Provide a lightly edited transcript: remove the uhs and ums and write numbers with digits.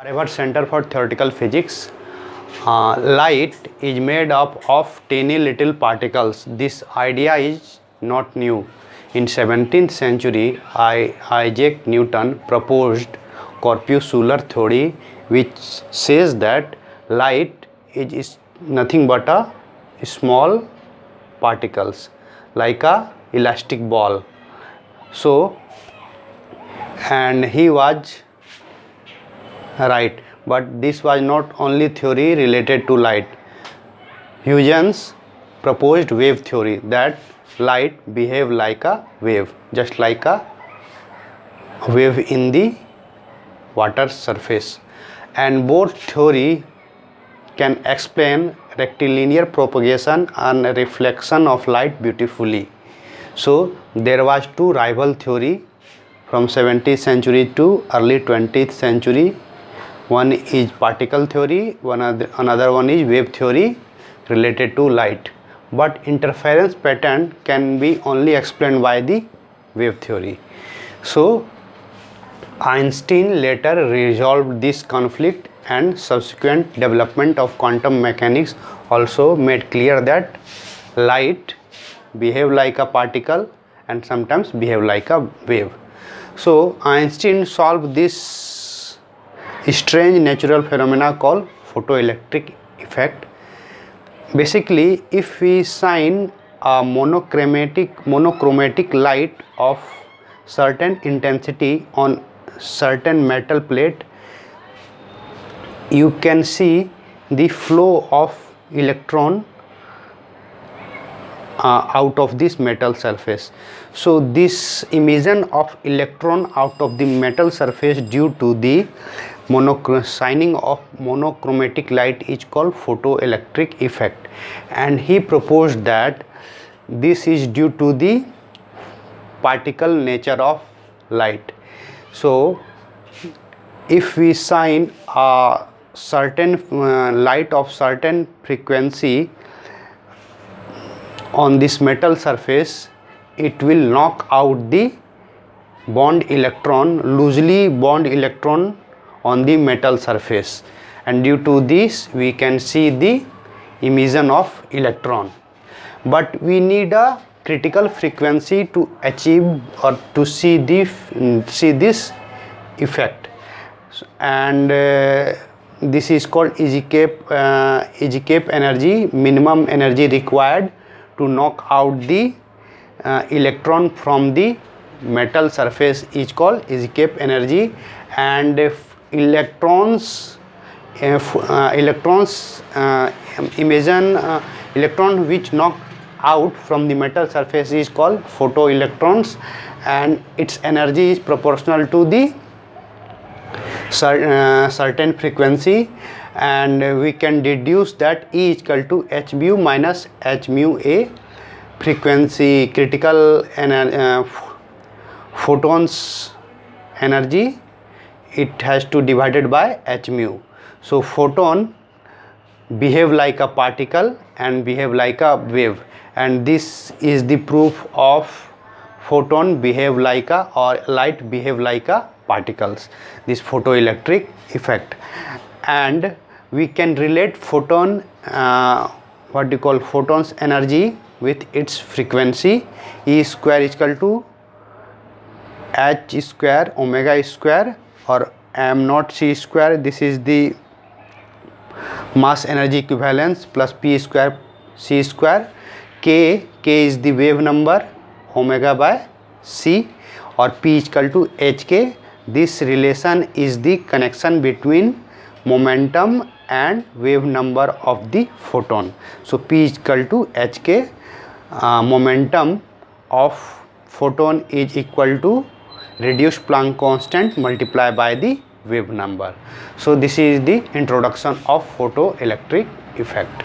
Harvard Center for Theoretical Physics. Light is made up of tiny little particles. This idea is not new. In 17th century, Isaac Newton proposed corpuscular theory, which says that light is nothing but a small particles like a elastic ball. So, and he was right, but this was not only theory related to light. Huygens proposed wave theory, that light behave like a wave, just like a wave in the water surface, and both theory can explain rectilinear propagation and reflection of light beautifully. So there was two rival theory from 17th century to early 20th century. One is particle theory, another one is wave theory related to light. But interference pattern can be only explained by the wave theory. So Einstein later resolved this conflict, and subsequent development of quantum mechanics also made clear that light behave like a particle and sometimes behave like a wave. So Einstein solved this strange natural phenomena called photoelectric effect. Basically, if we shine a monochromatic light of certain intensity on certain metal plate, you can see the flow of electron out of this metal surface. So this emission of electron out of the metal surface due to the shining of monochromatic light is called photoelectric effect, and he proposed that this is due to the particle nature of light. So if we shine a certain light of certain frequency on this metal surface, it will knock out the loosely bond electron on the metal surface, and due to this we can see the emission of electron. But we need a critical frequency to achieve or to see this effect, and this is called escape energy. Minimum energy required to knock out the electron from the metal surface is called escape energy, and electrons electron which knock out from the metal surface is called photoelectrons, and its energy is proportional to the certain frequency, and we can deduce that E is equal to h mu minus h mu a. Frequency critical photons energy, it has to divided by h mu. So photon behave like a particle and behave like a wave, and this is the proof of photon behave like a or light behave like a particles, this photoelectric effect. And we can relate photon photons energy with its frequency. E square is equal to h square omega square or m naught c square. This is the mass energy equivalence, plus p square c square. K is the wave number, omega by c, or p is equal to hk. This relation is the connection between momentum and wave number of the photon. So p is equal to hk. Momentum of photon is equal to reduced Planck constant multiplied by the wave number. So this is the introduction of photoelectric effect.